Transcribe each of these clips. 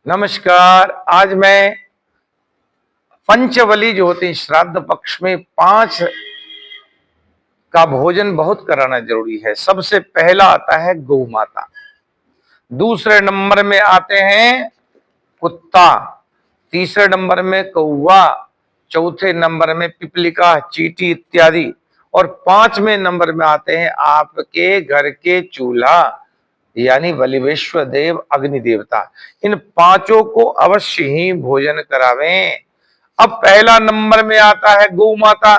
नमस्कार। आज मैं पंचबली जो होते हैं श्राद्ध पक्ष में 5 का भोजन बहुत कराना जरूरी है। सबसे पहला आता है गौ माता, दूसरे नंबर में आते हैं कुत्ता, तीसरे नंबर में कौवा, चौथे नंबर में पिपलिका, चींटी इत्यादि, और 5वें नंबर में आते हैं आपके घर के चूल्हा यानी बलिवेश्वर देव, अग्नि देवता। इन 5 को अवश्य ही भोजन करावें। अब पहला नंबर में आता है गौ माता,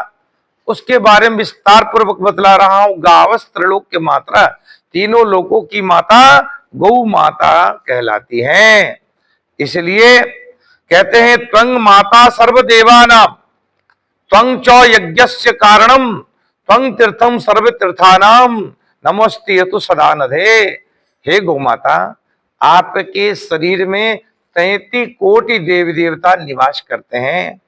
उसके बारे में विस्तार पूर्वक बतला रहा हूं। गावस त्रैलोक के मात्रा, तीनों लोकों की माता गौ माता कहलाती है। इसलिए कहते हैं त्वं माता सर्वदेवानां त्वं च यज्ञस्य कारणम त्वं तीर्थम सर्व तीर्थानाम नमोस्ते तु सदा नधे। हे गौ माता, आपके शरीर में 33 कोटि देवी देवता निवास करते हैं।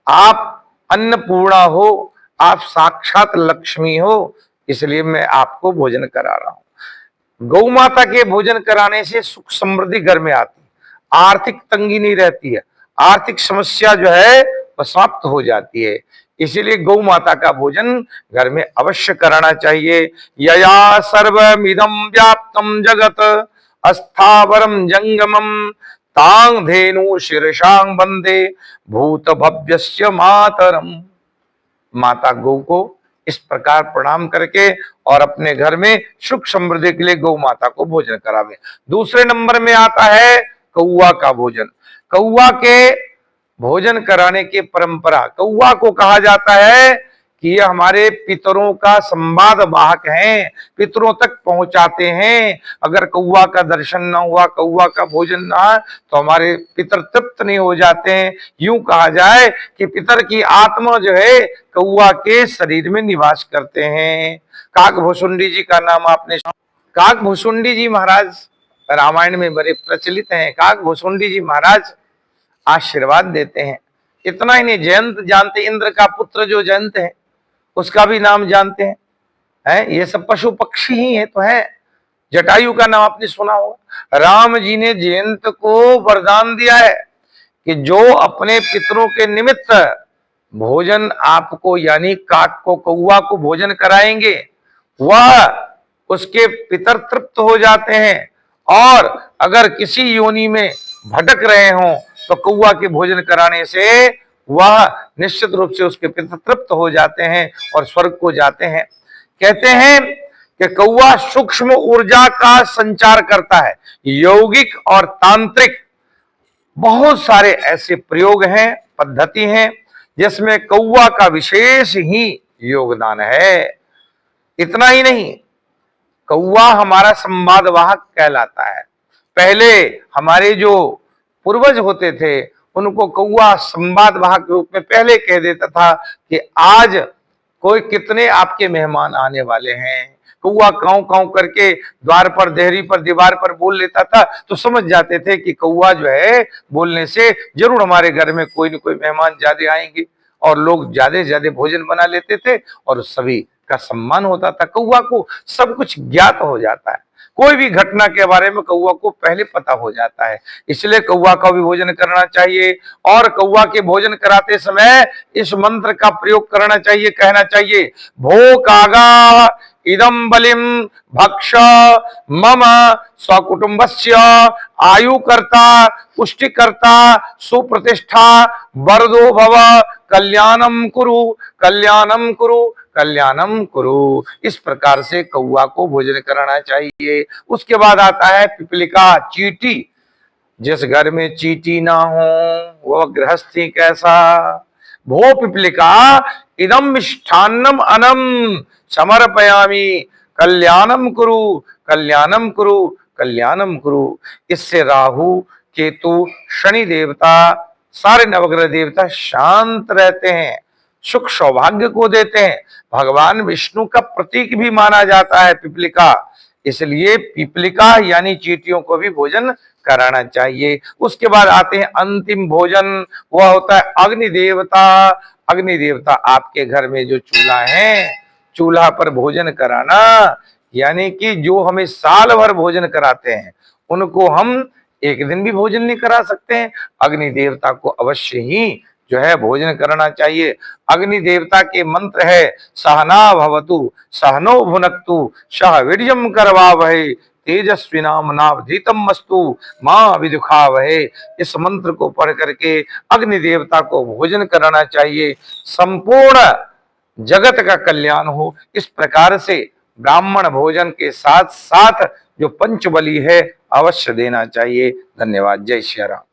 आप अन्नपूर्णा हो, आप साक्षात लक्ष्मी हो, इसलिए मैं आपको भोजन करा रहा हूं। गौ माता के भोजन कराने से सुख समृद्धि घर में आती है, आर्थिक तंगी नहीं रहती है, आर्थिक समस्या जो है वह समाप्त हो जाती है। इसीलिए गौ माता का भोजन घर में अवश्य कराना चाहिए। यया सर्वमिदं व्याप्तं जगत अस्थावरम जंगमम तांग धेनु शीर्षांग वंदे भूत भव्यस्य मातरम। माता गौ को इस प्रकार प्रणाम करके और अपने घर में सुख समृद्धि के लिए गौ माता को भोजन करावे। दूसरे नंबर में आता है कौआ का भोजन। कौआ के भोजन कराने की परंपरा, कौआ को कहा जाता है कि ये हमारे पितरों का संवाद वाहक हैं, पितरों तक पहुंचाते हैं। अगर कौआ का दर्शन ना हुआ, कौआ का भोजन ना, तो हमारे पितर तृप्त नहीं हो जाते हैं। यूं कहा जाए कि पितर की आत्मा जो है कौआ के शरीर में निवास करते हैं। काकभुसुंडी जी का नाम आपने, काकभुसुंडी जी महाराज रामायण में बड़े प्रचलित हैं। काकभुसुंडी जी महाराज आशीर्वाद देते हैं। इतना ही नहीं, जयंत जानते, इंद्र का पुत्र जो जयंत है उसका भी नाम जानते हैं। ये सब पशु पक्षी ही है तो है। जटायु का नाम आपने सुना होगा। राम जी ने जयंत को वरदान दिया है कि जो अपने पितरों के निमित्त भोजन आपको यानी काक को, कौआ को भोजन कराएंगे, वह उसके पितर तृप्त हो जाते हैं। और अगर किसी योनि में भटक रहे हों तो कौआ के भोजन कराने से वह निश्चित रूप से उसके पितर तृप्त हो जाते हैं और स्वर्ग को जाते हैं। कहते हैं कि कौआ सूक्ष्म ऊर्जा का संचार करता है। यौगिक और तांत्रिक बहुत सारे ऐसे प्रयोग हैं, पद्धति हैं, जिसमें कौआ का विशेष ही योगदान है। इतना ही नहीं, कौआ हमारा संवादवाहक कहलाता है। पहले हमारे जो पूर्वज होते थे उनको कौआ संवादवाहक रूप में पहले कह देता था कि आज कोई कितने आपके मेहमान आने वाले हैं। कौआ काऊ काऊ करके द्वार पर, देहरी पर, दीवार पर बोल लेता था तो समझ जाते थे कि कौआ जो है बोलने से जरूर हमारे घर में कोई न कोई मेहमान ज्यादा आएंगे, और लोग ज्यादा ज्यादा भोजन बना लेते थे और सभी का सम्मान होता था। कौआ को सब कुछ ज्ञात हो जाता है, कोई भी घटना के बारे में कौआ को पहले पता हो जाता है। इसलिए कौआ का भी भोजन करना चाहिए। और कौआ के भोजन कराते समय इस मंत्र का प्रयोग करना चाहिए, कहना चाहिए, भो कागा इदम बलिम भक्ष मम स्वकुटुंबस्य आयुकर्ता पुष्टिकर्ता सुप्रतिष्ठा वरदो भव कल्याणम कुरु कल्याणम कुरु कल्याणम कुरु। इस प्रकार से कौआ को भोजन कराना चाहिए। उसके बाद आता है पिपलिका, चींटी। जिस घर में चींटी ना हो वह गृहस्थी कैसा। भो पिपलिका इदम मिष्ठान्नम अनम समर्पयामि कल्याणम कुरु कल्याणम कुरु कल्याणम कुरु। इससे राहु, केतु, शनि देवता, सारे नवग्रह देवता शांत रहते हैं, सुख सौभाग्य को देते हैं। भगवान विष्णु का प्रतीक भी माना जाता है पिपलिका, इसलिए पिपलिका यानी चींटियों को भी भोजन कराना चाहिए। उसके बाद आते हैं अंतिम भोजन, वह होता है अग्नि देवता। अग्नि देवता आपके घर में जो चूल्हा है, चूल्हा पर भोजन कराना, यानी कि जो हमें साल भर भोजन कराते हैं उनको हम एक दिन भी भोजन नहीं करा सकते हैं। अग्नि देवता को अवश्य ही जो है भोजन करना चाहिए। अग्नि देवता के मंत्र है सहना भवतु सहनो भुनक्तु सह वीर्यम करवावहै तेजस्विनामनावधीतम मस्तु मां विदुखावहै। इस मंत्र को पढ़ करके अग्नि देवता को भोजन कराना चाहिए, संपूर्ण जगत का कल्याण हो। इस प्रकार से ब्राह्मण भोजन के साथ साथ जो पंचबली है अवश्य देना चाहिए। धन्यवाद। जय श्री राम।